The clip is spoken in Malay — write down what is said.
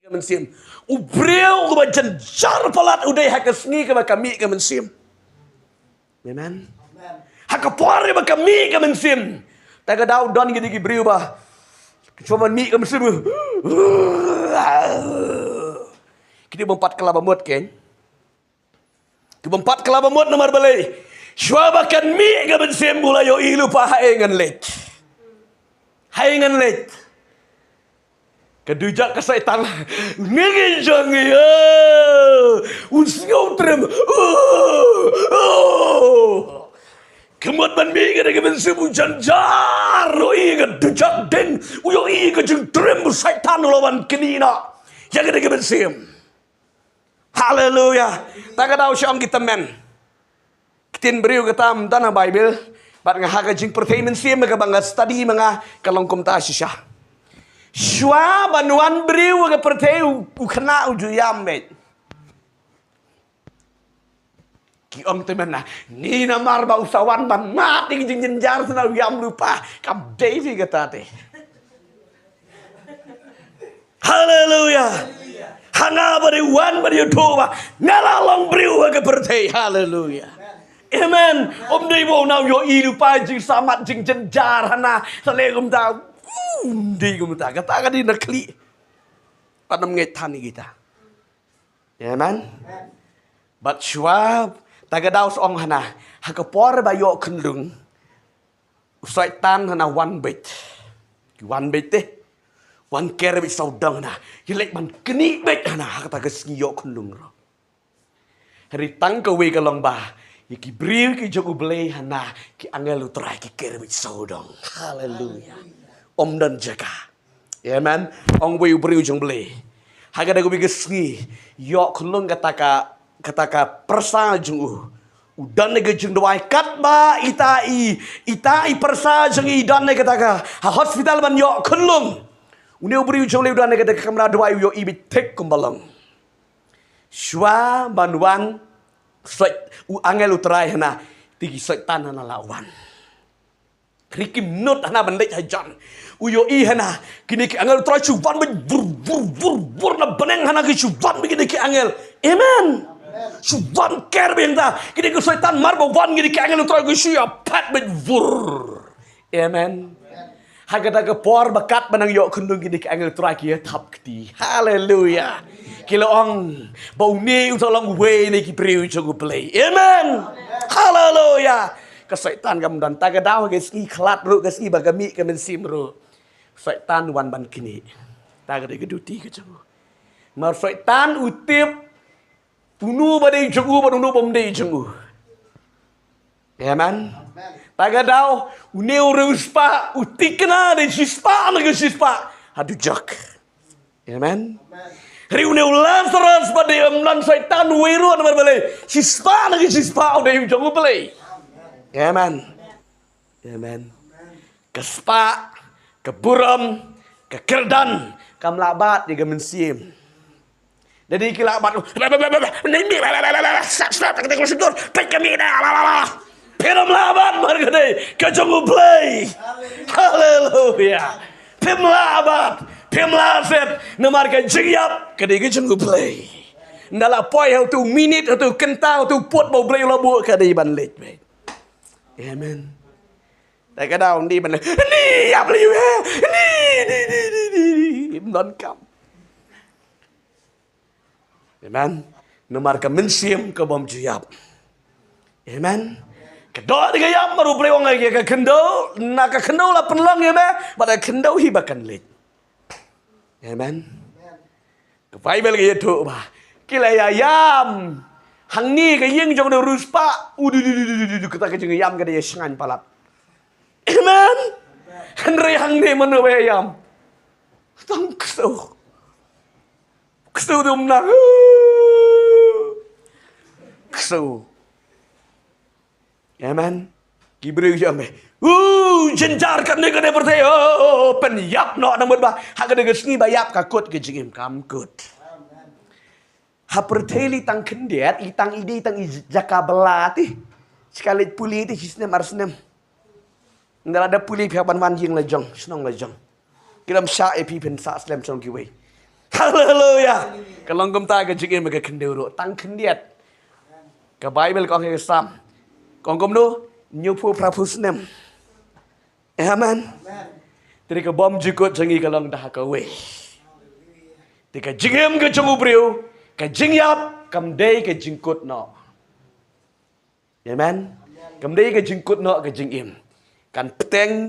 mensim. Ubreu ke jenjar pelat udai hakasngi ke kami ke mensim. Amen. Hakapore ba kami ke mensim. Taga daw don gidi gibreu ba. Cuma mi ke mensim. Kita bompat kelaba mut ken. Kita bompat kelaba mut nomor balai. Sywabakan mi ke mensim mulai yo ilu pa haengan let. Haengan let. Kedujak ke setan. Ngingin jangi. Unsingau trem. Kemut ban mi ke dengan sebu janjar. Iya dujak deng. Uyo iya jeng trem setan lawan kenina. Yang dengan sem. Haleluya. Tak ada usyam kita men. Kitin beriu ketam tanah Bible. Bat ngahaga jeng pertainan sem ke bangga study mga kalongkom ta sisya. Shwa banuan beriu ke perteu ukena ujuyam bet. Ki om temen na ni namar ba usawan ban mati jing jenjar sana uyam lupa kam Daisy kata te. Haleluya. Hanga bari wan bari toba ngalalong beriu ke pertei. Haleluya. Amen. Om dei bo now yo I lupa jing samat jing jenjar hana salegum ta. Di kumta kata di nakli panam ngetani kita. Amen. But Schwab tagadaw sa ong hana hakapor ba yo kendung usai tan hana one bit one care bit saudang hana yelek man keni bit hana hakatagas yo kendung ro hari tang ka we kalong ba iki briw ki jogo blay hana ki angel utray ki care bit saudang. Hallelujah. Om dan jaga. Amen. Ong we beriu jong beli. Haga dagu bigesngi. Yok kulung kataka persa jong udan nega jong doai kat ba itai persa jong idan nega kataka ha hospital ban yok kulung. Uneu beriu jong le udan nega kataka kamera doai yo ibit tek kumbalong. Shwa banwan sait angel utrai hana tigi setan hana lawan. Rikim not hana bandai hajan. Uyo I hana kini ki angel try chuban bur na beneng hana ki chuban begini ki angel. Amen. Chuban ker benda kini ki setan mar bawan gini ki angel try ki shia pat bur. Amen. Haga daga por bakat benang yo kundung gini ki angel try ki tap kti. Hallelujah. Kilo ong bau ni utolong we ni ki priu chogu play. Amen. Hallelujah. Kesaitan kamu dan tagadaw keski kelat ru keski bagami kemen simru. Saitan wan ban kini. Tagade geduti ke jago. Mar saitan utip tunu badai jago badunu bomdai jago. Amen. Tagadaw uneu ruspa utikna de sispa na sispa hadu jak. Amen. Hari uneu Lazarus badai amlan saitan weru na berbelai. Sispa na sispa de jago belai. Amen. Amen. Kespa, keburam, kekerdan, kamlabat juga mensim. Jadi kilabat, Piram labat margade, kacungu play. Haleluya. Pim labat, pim laset, namarkan jengyap, kadai kacungu play. Ndala poi tu minit tu kentang tu pot bau play labu kadai banlet. Amen. Tak ada undi mana. Ni apa liu ni non kam. Amen. Nomor ke mensim ke bom juyap. Amen. Kedua tiga yam baru beri orang lagi ke kendo. Nak ke kendo lah penlang ya meh. Pada kendo hibakan lid. Amen. Ke Bible ke itu bah. Kila ya yam. Hang ni ke yeng jong de ruspa kita ke jeng yam ke dia sengan palat. Amen. Henry hang ni mana we yam. Tang kesu. Kesu dum na. Kesu. Amen. Kibru jam. Jenjar kan ni ke dia pertai. Penyap nak namut ba. Hak ke dia sengi bayap kakut ke jengim kamkut. Haperteli tang kendet, itang ide tang jaka belati. Sekali puli itu sistem arsnem. Nggak ada puli pihak banwan yang lejong, senang lejong. Kiram sya epi pen sa slam chong kiwe. Haleluya. Haleluya. Kalong gumta ka jingin maga kenduro. Tang kendiat. Ka Bible ko ang sam. Kong gumno, nyupu prapusnem. Amen. Tiri ka bom jikot jangi kalong dah ka we. Tika jingem ka jong ubriu. Ka jingyap kam day ka jingkut no. Amen. Kam day ka jingkut no ka jingim. Kan peteng